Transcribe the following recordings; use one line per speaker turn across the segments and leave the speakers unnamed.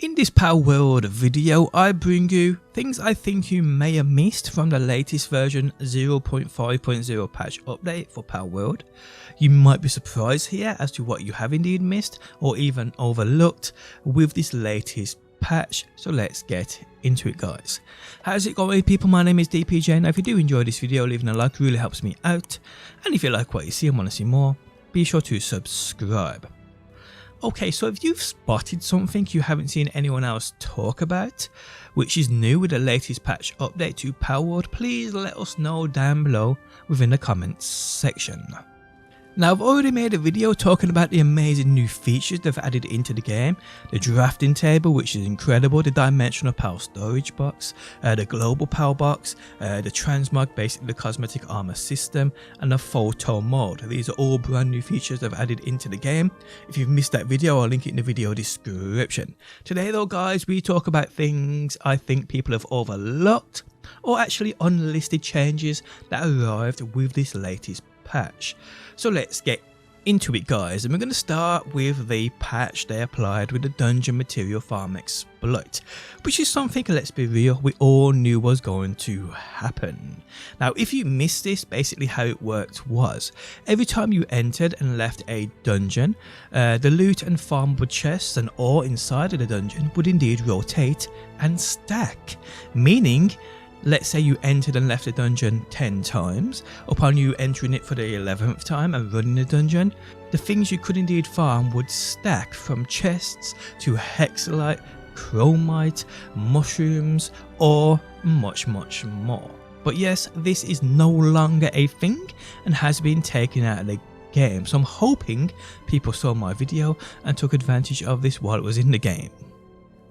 In this Palworld video, I bring you things I think you may have missed from the latest version 0.5.0 patch update for Palworld. You might be surprised here as to what you have indeed missed or even overlooked with this latest patch, so let's get into it, guys. How's it going, people? My name is DPJ. Now if you do enjoy this video, leaving a like really helps me out, and if you like what you see and want to see more, be sure to subscribe. Okay, so if you've spotted something you haven't seen anyone else talk about, which is new with the latest patch update to Palworld, please let us know down below within the comments section. Now I've already made a video talking about the amazing new features they've added into the game, the drafting table, which is incredible, the dimensional power storage box, the global power box, the transmog, basically the cosmetic armor system, and the photo mode. These are all brand new features they've added into the game. If you've missed that video, I'll link it in the video description. Today though, guys, we talk about things I think people have overlooked, or actually unlisted changes that arrived with this latest patch. So let's get into it, guys, and we're going to start with the patch they applied with the dungeon material farm exploit, which is something, let's be real, we all knew was going to happen. Now if you missed this, basically how it worked was every time you entered and left a dungeon, the loot and farmable chests and ore inside of the dungeon would indeed rotate and stack, meaning let's say you entered and left the dungeon 10 times, upon you entering it for the 11th time and running the dungeon, the things you could indeed farm would stack from chests to hexalite, chromite, mushrooms, or much more. But yes, this is no longer a thing and has been taken out of the game, so I'm hoping people saw my video and took advantage of this while it was in the game.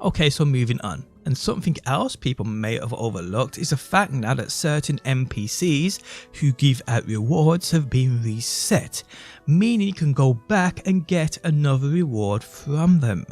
Okay, so moving on. And something else people may have overlooked is the fact now that certain NPCs who give out rewards have been reset, meaning you can go back and get another reward from them.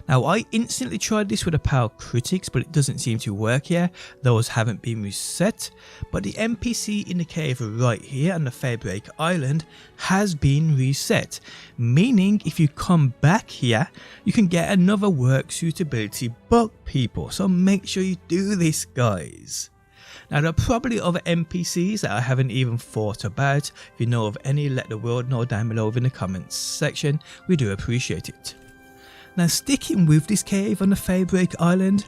Now I instantly tried this with the Power Critics, but it doesn't seem to work here. Those haven't been reset, but the NPC in the cave right here on the Feybreak Island has been reset, meaning if you come back here you can get another work suitability bug, people, so make sure you do this, guys. Now there are probably other NPCs that I haven't even thought about. If you know of any, let the world know down below in the comments section, we do appreciate it. Now sticking with this cave on the Feybreak Island,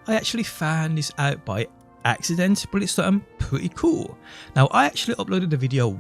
I actually found this out by accident, but it's something pretty cool. Now I actually uploaded a video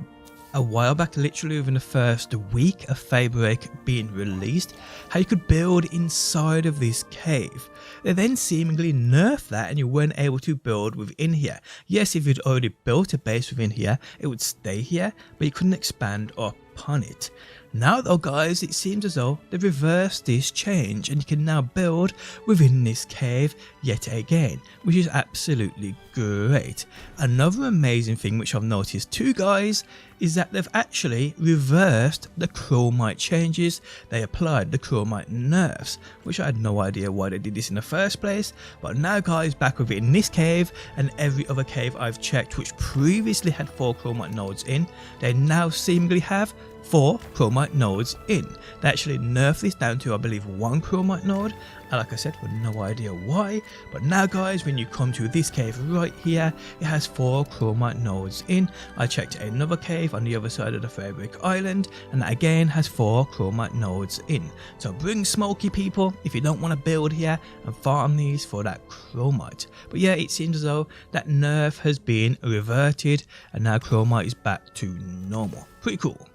a while back, literally within the first week of Feybreak being released, how you could build inside of this cave. They then seemingly nerfed that and you weren't able to build within here. Yes, if you'd already built a base within here, it would stay here, but you couldn't expand upon it. Now though, guys, it seems as though they've reversed this change and you can now build within this cave yet again, which is absolutely great. Another amazing thing which I've noticed too, guys, is that they've actually reversed the Chromite changes they applied, the Chromite nerfs, which I had no idea why they did this in the first place. But now, guys, back with it in this cave and every other cave I've checked which previously had 4 Chromite nodes in, they now seemingly have 4 Chromite nodes in. They actually nerfed this down to, I believe, 1 Chromite node, and like I said, with no idea why. But now, guys, when you come to this cave right here, it has 4 Chromite nodes in. I checked another cave on the other side of the Feybreak Island, and that again has 4 Chromite nodes in. So bring smoky, people, if you don't want to build here and farm these for that Chromite. But yeah, it seems as though that nerf has been reverted and now Chromite is back to normal. Pretty cool.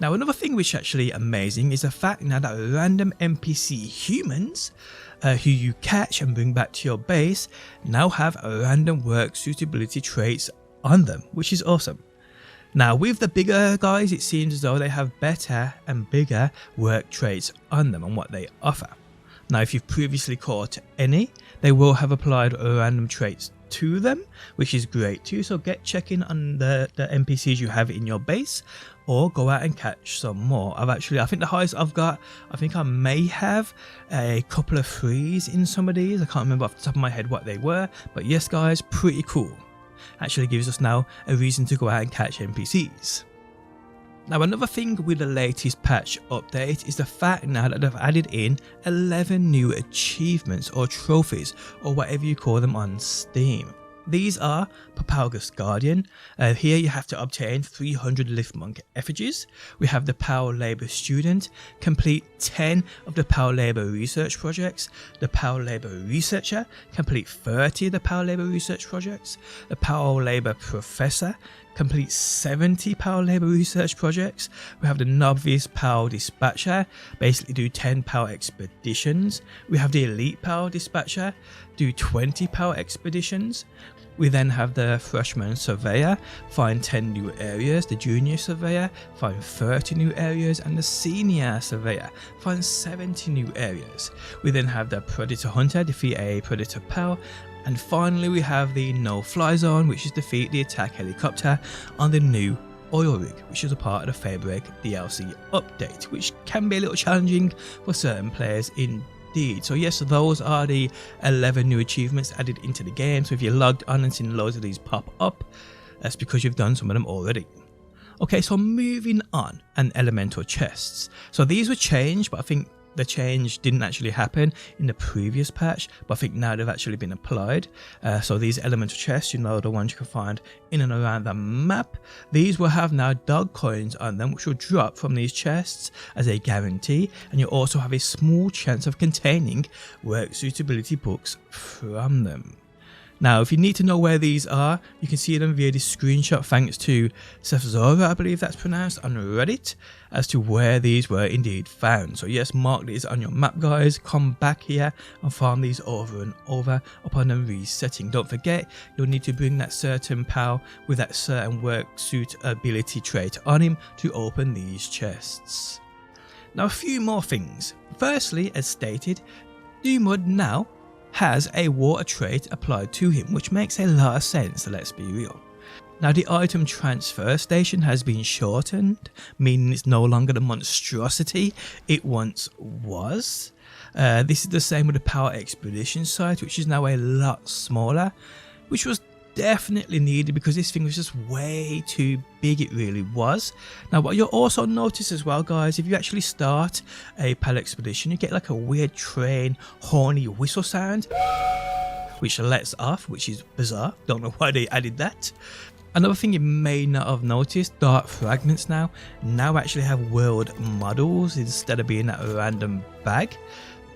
Now another thing which is actually amazing is the fact now that random NPC humans who you catch and bring back to your base now have random work suitability traits on them, which is awesome. Now with the bigger guys, it seems as though they have better and bigger work traits on them and what they offer. Now if you've previously caught any, they will have applied random traits to them, which is great too, so get checking on the NPCs you have in your base, or go out and catch some more. I think the highest I've got, I think I may have a couple of 3s in some of these. I can't remember off the top of my head what they were, but yes, guys, pretty cool. Actually gives us now a reason to go out and catch NPCs. Now another thing with the latest patch update is the fact now that they've added in 11 new achievements or trophies or whatever you call them on Steam. These are Papalgus Guardian. Here you have to obtain 300 Lift Monk effigies. We have the Power Labour Student, complete 10 of the Power Labour Research projects. The Power Labour Researcher, complete 30 of the Power Labour Research projects. The Power Labour Professor, complete 70 Power Labour Research projects. We have the Novice Power Dispatcher, basically do 10 Power Expeditions. We have the Elite Power Dispatcher, do 20 Power Expeditions. We then have the Freshman Surveyor, find 10 new areas. The Junior Surveyor, find 30 new areas. And the Senior Surveyor, find 70 new areas. We then have the Predator Hunter, defeat a Predator Power. And finally we have the No Fly Zone, which is defeat the attack helicopter on the new oil rig, which is a part of the Feybreak DLC update, which can be a little challenging for certain players indeed. So yes, those are the 11 new achievements added into the game. So if you're logged on and seen loads of these pop up, that's because you've done some of them already. Okay, so moving on, and elemental chests. So these were changed, but I think the change didn't actually happen in the previous patch, but I think now they've actually been applied. So these elemental chests, you know, the ones you can find in and around the map, these will have now dog coins on them, which will drop from these chests as a guarantee, and you also have a small chance of containing work suitability books from them. Now, if you need to know where these are, you can see them via this screenshot thanks to Seth Zora, I believe that's pronounced, on Reddit, as to where these were indeed found. So yes, mark these on your map, guys. Come back here and farm these over and over upon them resetting. Don't forget, you'll need to bring that certain pal with that certain work suitability trait on him to open these chests. Now, a few more things. Firstly, as stated, Dumud now has a water trait applied to him, which makes a lot of sense, let's be real. Now, the item transfer station has been shortened, meaning it's no longer the monstrosity it once was. This is the same with the Power Expedition site, which is now a lot smaller, which was definitely needed because this thing was just way too big, it really was. Now, what you'll also notice as well, guys, if you actually start a Power Expedition, you get like a weird train horny whistle sound which lets off, which is bizarre. Don't know why they added that. Another thing you may not have noticed, Dark Fragments now actually have world models instead of being that random bag.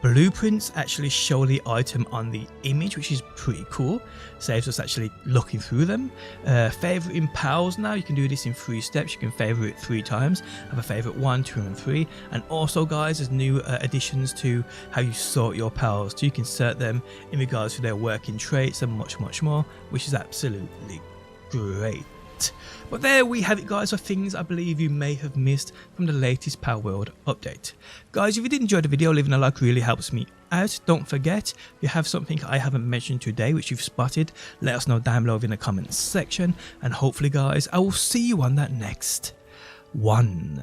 Blueprints actually show the item on the image, which is pretty cool. Saves us actually looking through them. Favoriting pals now, you can do this in 3 steps. You can favorite 3 times, have a favorite 1, 2 and 3. And also, guys, there's new additions to how you sort your pals, so you can sort them in regards to their working traits and much more, which is absolutely great. But there we have it, guys, of things I believe you may have missed from the latest Palworld update. Guys, if you did enjoy the video, leaving a like really helps me out. Don't forget, if you have something I haven't mentioned today which you've spotted, let us know down below in the comments section, and hopefully, guys, I will see you on that next one.